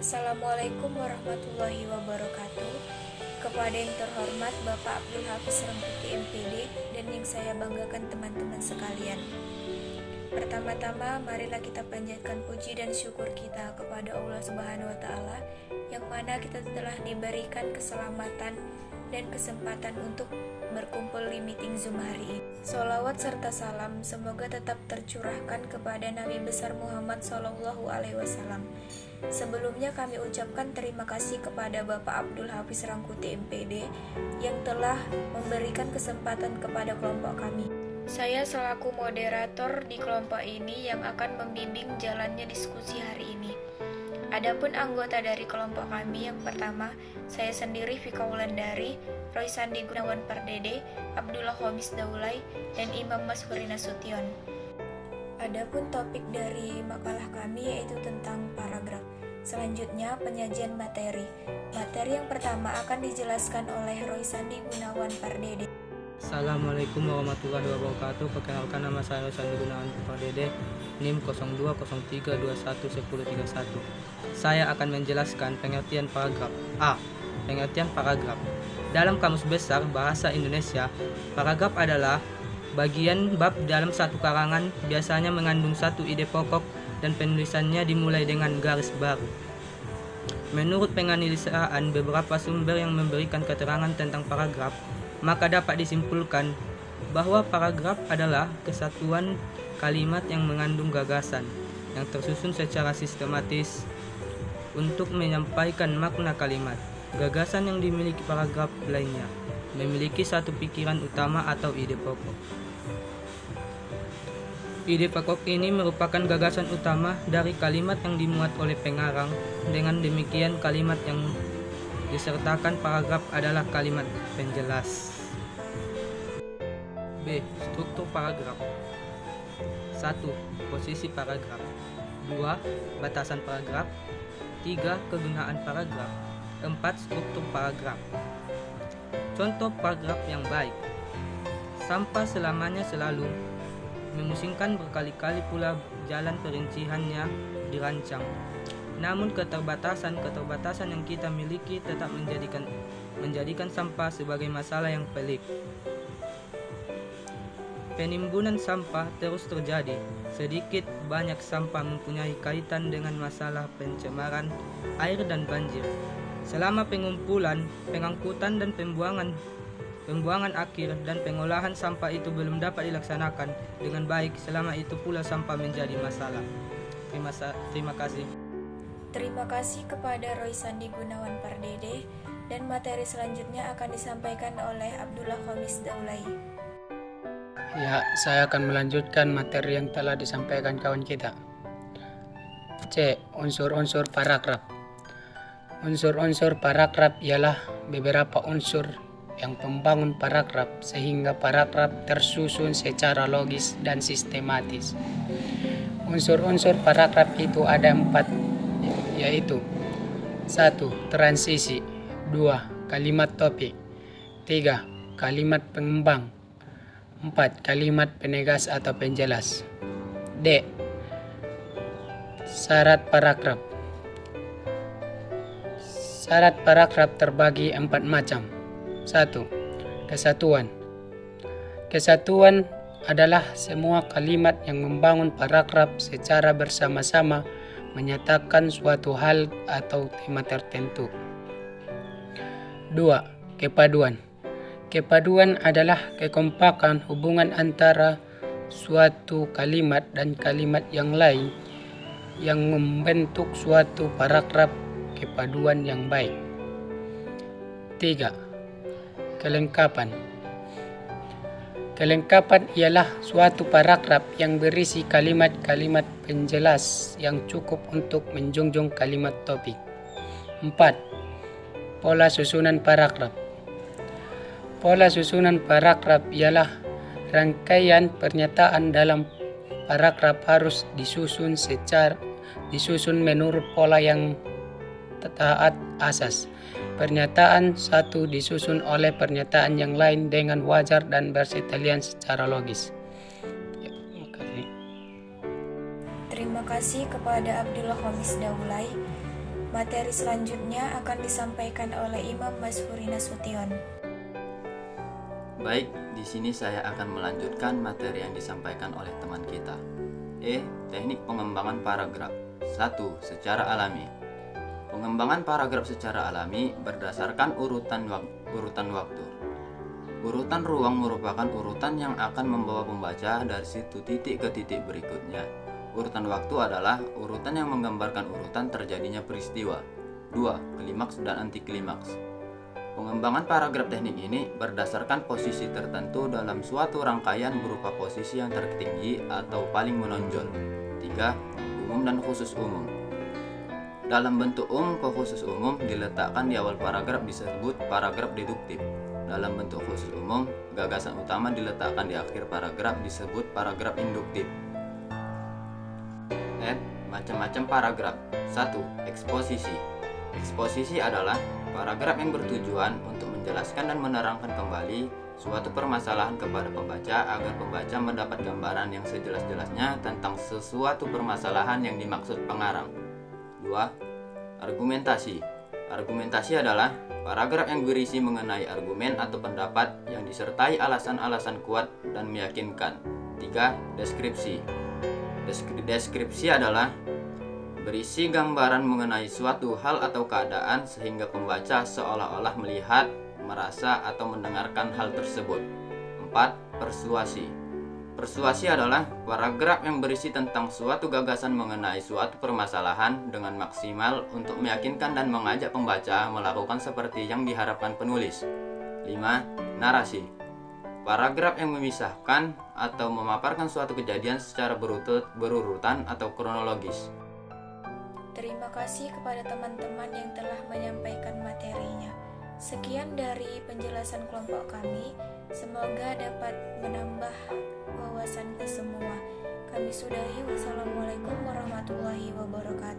Assalamualaikum warahmatullahi wabarakatuh. Kepada yang terhormat Bapak Abdul Hafiz Rangkuti MPD dan yang saya banggakan teman-teman sekalian. Pertama-tama marilah kita panjatkan puji dan syukur kita kepada Allah Subhanahu wa taala yang mana kita telah diberikan keselamatan dan kesempatan untuk berkumpul di meeting Zoom hari ini. Sholawat serta salam semoga tetap tercurahkan kepada Nabi besar Muhammad SAW. Sebelumnya kami ucapkan terima kasih kepada Bapak Abdul Hafiz Rangkuti MPD yang telah memberikan kesempatan kepada kelompok kami. Saya selaku moderator di kelompok ini yang akan membimbing jalannya diskusi hari ini. Adapun anggota dari kelompok kami yang pertama, saya sendiri Vika Wulandari, Roy Sandi Gunawan Pardede, Abdullah Khomis Daulay, dan Imam Mashuri Nasution. Adapun topik dari makalah kami yaitu tentang paragraf. Selanjutnya penyajian materi. Materi yang pertama akan dijelaskan oleh Roy Sandi Gunawan Pardede. Assalamualaikum warahmatullahi wabarakatuh. Perkenalkan, nama saya Roy Sandi Gunawan Pardede, NIM 0203211031. Saya akan menjelaskan pengertian paragraf. A. Pengertian paragraf. Dalam Kamus Besar Bahasa Indonesia, paragraf adalah bagian bab dalam satu karangan, biasanya mengandung satu ide pokok dan penulisannya dimulai dengan garis baru. Menurut penganalisaan beberapa sumber yang memberikan keterangan tentang paragraf, maka dapat disimpulkan bahwa paragraf adalah kesatuan kalimat yang mengandung gagasan yang tersusun secara sistematis untuk menyampaikan makna kalimat. Gagasan yang dimiliki paragraf lainnya memiliki satu pikiran utama atau ide pokok. Ide pokok ini merupakan gagasan utama dari kalimat yang dimuat oleh pengarang. Dengan demikian, kalimat yang disertakan paragraf adalah kalimat penjelas. B. Struktur paragraf. 1. Posisi paragraf. 2. Batasan paragraf. 3. Kegunaan paragraf. 4. Struktur paragraf. Contoh paragraf yang baik. Sampah selamanya selalu. Memusingkan berkali-kali pula jalan perinciannya dirancang. Namun keterbatasan yang kita miliki tetap menjadikan sampah sebagai masalah yang pelik. Penimbunan sampah terus terjadi. Sedikit banyak sampah mempunyai kaitan dengan masalah pencemaran air dan banjir. Selama pengumpulan, pengangkutan dan pembuangan akhir dan pengolahan sampah itu belum dapat dilaksanakan dengan baik, selama itu pula sampah menjadi masalah. Terima kasih. Terima kasih kepada Roy Sandi Gunawan Pardede, dan materi selanjutnya akan disampaikan oleh Abdullah Khomis Daulay. Ya, saya akan melanjutkan materi yang telah disampaikan kawan kita. C. Unsur-unsur paragraf. Unsur-unsur paragraf ialah beberapa unsur yang membangun paragraf sehingga paragraf tersusun secara logis dan sistematis. Unsur-unsur paragraf itu ada 4, yaitu 1. Transisi. 2. Kalimat topik. 3. Kalimat pengembang. 4. Kalimat penegas atau penjelas. D. Syarat paragraf. Syarat paragraf terbagi 4 macam. 1. Kesatuan. Kesatuan adalah semua kalimat yang membangun paragraf secara bersama-sama menyatakan suatu hal atau tema tertentu. 2. Kepaduan. Kepaduan adalah kekompakan hubungan antara suatu kalimat dan kalimat yang lain yang membentuk suatu paragraf kepaduan yang baik. 3. Kelengkapan. Kelengkapan ialah suatu paragraf yang berisi kalimat-kalimat penjelas yang cukup untuk menjunjung kalimat topik. 4. Pola susunan paragraf. Pola susunan paragraf ialah rangkaian pernyataan dalam paragraf harus disusun menurut pola yang taat asas. Pernyataan satu disusun oleh pernyataan yang lain dengan wajar dan bersetalian secara logis. Terima kasih. Terima kasih kepada Abdullah Khomis Daulay. Materi selanjutnya akan disampaikan oleh Imam Mazhuri Nasution. Baik, di sini saya akan melanjutkan materi yang disampaikan oleh teman kita. Teknik pengembangan paragraf. 1. Secara alami. Pengembangan paragraf secara alami berdasarkan urutan waktu. Urutan ruang merupakan urutan yang akan membawa pembaca dari situ titik ke titik berikutnya. Urutan waktu adalah urutan yang menggambarkan urutan terjadinya peristiwa. 2. Klimaks dan anti klimaks. Pengembangan paragraf teknik ini berdasarkan posisi tertentu dalam suatu rangkaian berupa posisi yang tertinggi atau paling menonjol. 3. Umum dan khusus umum. Dalam bentuk umum ke khusus umum diletakkan di awal paragraf disebut paragraf deduktif. Dalam bentuk khusus umum, gagasan utama diletakkan di akhir paragraf disebut paragraf induktif. Macam-macam paragraf. 1. Eksposisi. Eksposisi adalah paragraf yang bertujuan untuk menjelaskan dan menerangkan kembali suatu permasalahan kepada pembaca agar pembaca mendapat gambaran yang sejelas-jelasnya tentang sesuatu permasalahan yang dimaksud pengarang. 2. Argumentasi. Argumentasi adalah paragraf yang berisi mengenai argumen atau pendapat yang disertai alasan-alasan kuat dan meyakinkan. 3. Deskripsi. Deskripsi adalah berisi gambaran mengenai suatu hal atau keadaan sehingga pembaca seolah-olah melihat, merasa, atau mendengarkan hal tersebut. 4. Persuasi. Persuasi adalah paragraf yang berisi tentang suatu gagasan mengenai suatu permasalahan dengan maksimal untuk meyakinkan dan mengajak pembaca melakukan seperti yang diharapkan penulis. 5. Narasi. Paragraf yang memisahkan atau memaparkan suatu kejadian secara berurutan atau kronologis. Terima kasih kepada teman-teman yang telah menyampaikan materinya. Sekian dari penjelasan kelompok kami. Semoga dapat menambah wawasan ke semua. Kami sudahi. Wassalamualaikum warahmatullahi wabarakatuh.